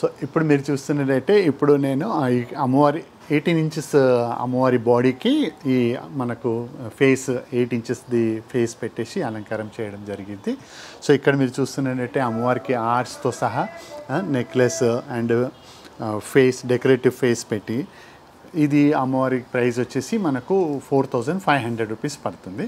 So ఇప్పుడు మీరు చూస్తున్నట్టయితే ఇప్పుడు నేను ఈ అమ్మవారి 18 ఇంచెస్ అమ్మవారి బాడీకి ఈ మనకు ఫేస్ 8 ఇంచెస్ది ఫేస్ పెట్టేసి అలంకారం చేయడం జరిగింది. సో ఇక్కడ మీరు చూస్తున్నట్టయితే అమ్మవారికి ఆర్ట్స్తో సహా necklace and face decorative face పెట్టి ఇది అమ్మవారి ప్రైస్ వచ్చేసి మనకు 4500 రూపీస్ పడుతుంది.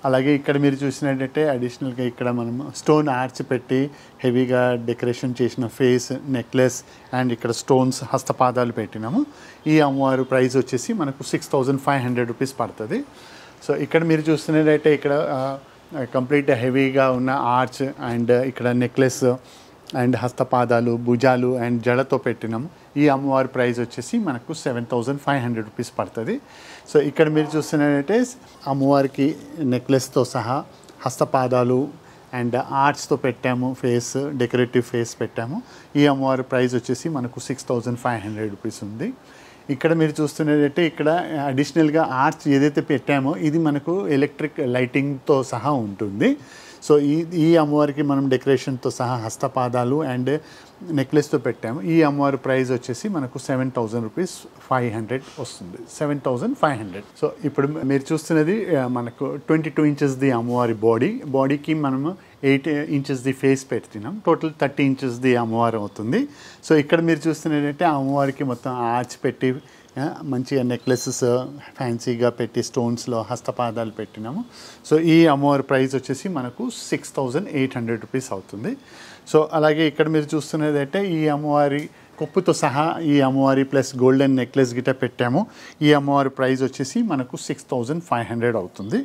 అలాగే ఇక్కడ మీరు చూసినట్టయితే అడిషనల్గా ఇక్కడ మనం స్టోన్ ఆర్చ్ పెట్టి హెవీగా డెకరేషన్ చేసిన ఫేస్ నెక్లెస్ అండ్ ఇక్కడ స్టోన్స్ హస్తపాదాలు పెట్టినాము. ఈ అమ్మవారు ప్రైస్ వచ్చేసి మనకు 6500 రూపీస్ పడుతుంది. సో ఇక్కడ మీరు చూస్తున్నట్టయితే ఇక్కడ కంప్లీట్ హెవీగా ఉన్న ఆర్చ్ అండ్ ఇక్కడ నెక్లెస్ అండ్ హస్తపాదాలు భుజాలు అండ్ జడతో పెట్టినాము. ఈ అమ్మవారి ప్రైస్ వచ్చేసి మనకు 7500 రూపీస్ పడుతుంది. సో ఇక్కడ మీరు చూస్తున్నట్టయితే అమ్మవారికి నెక్లెస్తో సహా హస్తపాదాలు అండ్ ఆర్ట్స్తో పెట్టాము, ఫేస్ డెకరేటివ్ ఫేస్ పెట్టాము. ఈ అమ్మవారి ప్రైస్ వచ్చేసి మనకు 6500 రూపీస్ ఉంది. ఇక్కడ మీరు చూస్తున్నట్టయితే ఇక్కడ అడిషనల్గా ఆర్చ్ ఏదైతే పెట్టామో ఇది మనకు ఎలక్ట్రిక్ లైటింగ్తో సహా ఉంటుంది. సో ఈ అమ్మవారికి మనం డెకరేషన్తో సహా హస్తపాదాలు అండ్ నెక్లెస్తో పెట్టాము. ఈ అమ్మవారి ప్రైస్ వచ్చేసి మనకు 7500 వస్తుంది, 7500. సో ఇప్పుడు మీరు చూస్తున్నది మనకు 22 ఇంచెస్ది అమ్మవారి బాడీకి మనము 8 ఇంచెస్ది ఫేస్ పెడుతున్నాం. టోటల్ 30 ఇంచెస్ది అమ్మవారు అవుతుంది. సో ఇక్కడ మీరు చూస్తున్నట్టయితే అమ్మవారికి మొత్తం ఆర్చ్ పెట్టి మంచిగా నెక్లెసెస్ ఫ్యాన్సీగా పెట్టి స్టోన్స్లో హస్తపాదాలు పెట్టినాము. సో ఈ అమ్మవారి ప్రైస్ వచ్చేసి మనకు 6800 రూపీస్ అవుతుంది. సో అలాగే ఇక్కడ మీరు చూస్తున్నదైతే ఈ అమ్మవారి కొప్పుతో సహా ఈ అమ్మవారి ప్లస్ గోల్డెన్ నెక్లెస్ గిట్ట పెట్టాము. ఈ అమ్మవారి ప్రైస్ వచ్చేసి మనకు 6500 అవుతుంది.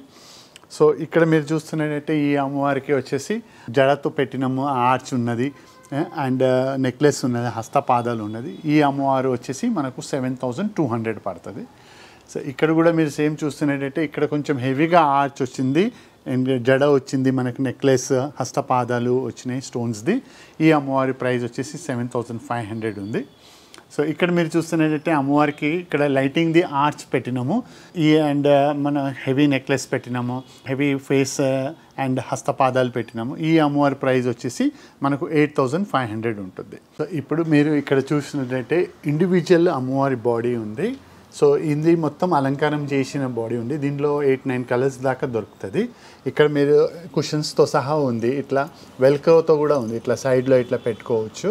సో ఇక్కడ మీరు చూస్తున్నట్టయితే ఈ అమ్మవారికి వచ్చేసి జడతో పెట్టినాము, ఆర్చ్ ఉన్నది అండ్ నెక్లెస్ ఉన్నది, హస్తపాదాలు ఉన్నది. ఈ అమ్మవారు వచ్చేసి మనకు 7200 పడుతుంది. సో ఇక్కడ కూడా మీరు సేమ్ చూస్తున్నట్టయితే ఇక్కడ కొంచెం హెవీగా ఆర్చ్ వచ్చింది అండ్ జడ వచ్చింది, మనకు నెక్లెస్ హస్తపాదాలు వచ్చినాయి స్టోన్స్ది. ఈ అమ్మవారి ప్రైస్ వచ్చేసి 7500 ఉంది. సో ఇక్కడ మీరు చూస్తున్నట్టయితే అమ్మవారికి ఇక్కడ లైటింగ్ది ఆర్చ్ పెట్టినాము, ఈ అండ్ మన హెవీ నెక్లెస్ పెట్టినాము, హెవీ ఫేస్ అండ్ హస్తపాదాలు పెట్టినాము. ఈ అమ్మవారి ప్రైస్ వచ్చేసి మనకు 8500 ఉంటుంది. సో ఇప్పుడు మీరు ఇక్కడ చూసినట్టయితే ఇండివిజువల్ అమ్మవారి బాడీ ఉంది. సో ఇది మొత్తం అలంకారం చేసిన బాడీ ఉంది. దీనిలో 8-9 కలర్స్ దాకా దొరుకుతుంది. ఇక్కడ మీరు కుషన్స్తో సహా ఉంది, ఇట్లా వెల్క్రోతో కూడా ఉంది, ఇట్లా సైడ్లో ఇట్లా పెట్టుకోవచ్చు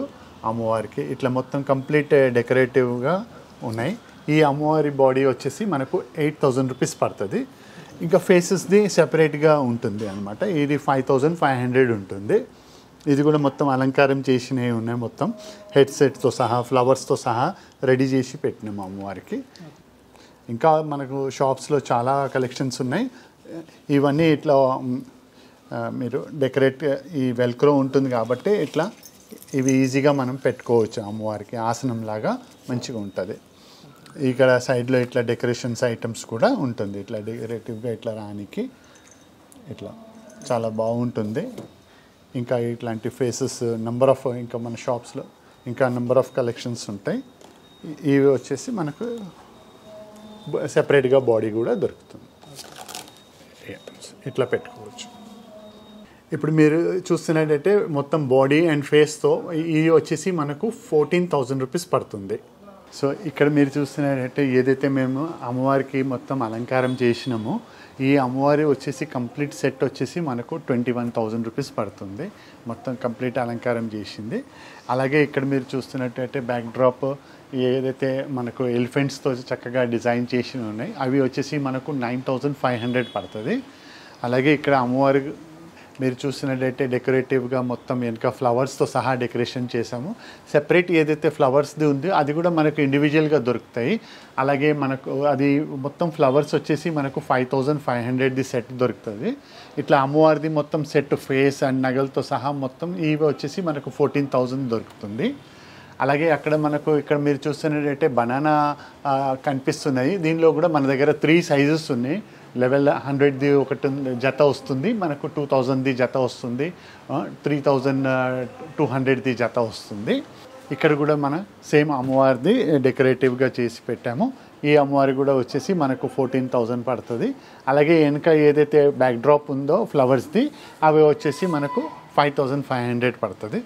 అమ్మవారికి. ఇట్లా మొత్తం కంప్లీట్ డెకరేటివ్గా ఉన్నాయి. ఈ అమ్మవారి బాడీ వచ్చేసి మనకు 8000 రూపీస్ పడుతుంది. ఇంకా ఫేసెస్ది సెపరేట్గా ఉంటుంది అనమాట. ఇది 5500 ఉంటుంది. ఇది కూడా మొత్తం అలంకారం చేసినవి ఉన్నాయి, మొత్తం హెడ్ సెట్తో సహా ఫ్లవర్స్తో సహా రెడీ చేసి పెట్టినాము అమ్మవారికి. ఇంకా మనకు షాప్స్లో చాలా కలెక్షన్స్ ఉన్నాయి. ఇవన్నీ ఇట్లా మీరు డెకరేట్ ఈ వెల్క్రో ఉంటుంది కాబట్టి ఇట్లా ఇవి ఈజీగా మనం పెట్టుకోవచ్చు అమ్మవారికి, ఆసనంలాగా మంచిగా ఉంటుంది. ఇక్కడ సైడ్లో ఇట్లా డెకరేషన్స్ ఐటమ్స్ కూడా ఉంటుంది, ఇట్లా డెకరేటివ్గా ఇట్లా రానికి ఇట్లా చాలా బాగుంటుంది. ఇంకా ఇట్లాంటి ఫేసెస్ నెంబర్ ఆఫ్ ఇంకా మన షాప్స్లో ఇంకా నెంబర్ ఆఫ్ కలెక్షన్స్ ఉంటాయి. ఇవి వచ్చేసి మనకు సెపరేట్గా బాడీ కూడా దొరుకుతుంది, ఇట్లా పెట్టుకోవచ్చు. ఇప్పుడు మీరు చూస్తున్నట్టయితే మొత్తం బాడీ అండ్ ఫేస్తో ఇది వచ్చేసి మనకు 14000 రూపీస్ పడుతుంది. సో ఇక్కడ మీరు చూస్తున్నట్టయితే ఏదైతే మేము అమ్మవారికి మొత్తం అలంకారం చేసినామో ఈ అమ్మవారి వచ్చేసి కంప్లీట్ సెట్ వచ్చేసి మనకు 21000 రూపీస్ పడుతుంది, మొత్తం కంప్లీట్ అలంకారం చేసింది. అలాగే ఇక్కడ మీరు చూస్తున్నట్టయితే బ్యాక్ డ్రాప్ ఏదైతే మనకు ఎలిఫెంట్స్తో చక్కగా డిజైన్ చేసి ఉన్నాయి అవి వచ్చేసి మనకు 9500 పడుతుంది. అలాగే ఇక్కడ అమ్మవారి మీరు చూసినట్టయితే డెకరేటివ్గా మొత్తం వెనుక ఫ్లవర్స్తో సహా డెకరేషన్ చేసాము. సెపరేట్ ఏదైతే ఫ్లవర్స్ది ఉందో అది కూడా మనకు ఇండివిజువల్గా దొరుకుతాయి. అలాగే మనకు అది మొత్తం ఫ్లవర్స్ వచ్చేసి మనకు 5500ది సెట్ దొరుకుతుంది. ఇట్లా అమ్మవారిది మొత్తం సెట్ ఫేస్ అండ్ నగలతో సహా మొత్తం ఇవి వచ్చేసి మనకు 14000 దొరుకుతుంది. అలాగే అక్కడ మనకు ఇక్కడ మీరు చూస్తున్నట్టయితే బనానా కనిపిస్తున్నాయి. దీనిలో కూడా మన దగ్గర 3 సైజెస్ ఉన్నాయి. లెవెల్ 100ది ఒకటి జత వస్తుంది, మనకు 2000ది జత వస్తుంది, 3200ది జత వస్తుంది. ఇక్కడ కూడా మన సేమ్ అమ్మవారిది డెకరేటివ్గా చేసి పెట్టాము. ఈ అమ్మవారి కూడా వచ్చేసి మనకు 14000 పడుతుంది. అలాగే వెనుక ఏదైతే బ్యాక్ డ్రాప్ ఉందో ఫ్లవర్స్ది అవి వచ్చేసి మనకు 5500 పడుతుంది.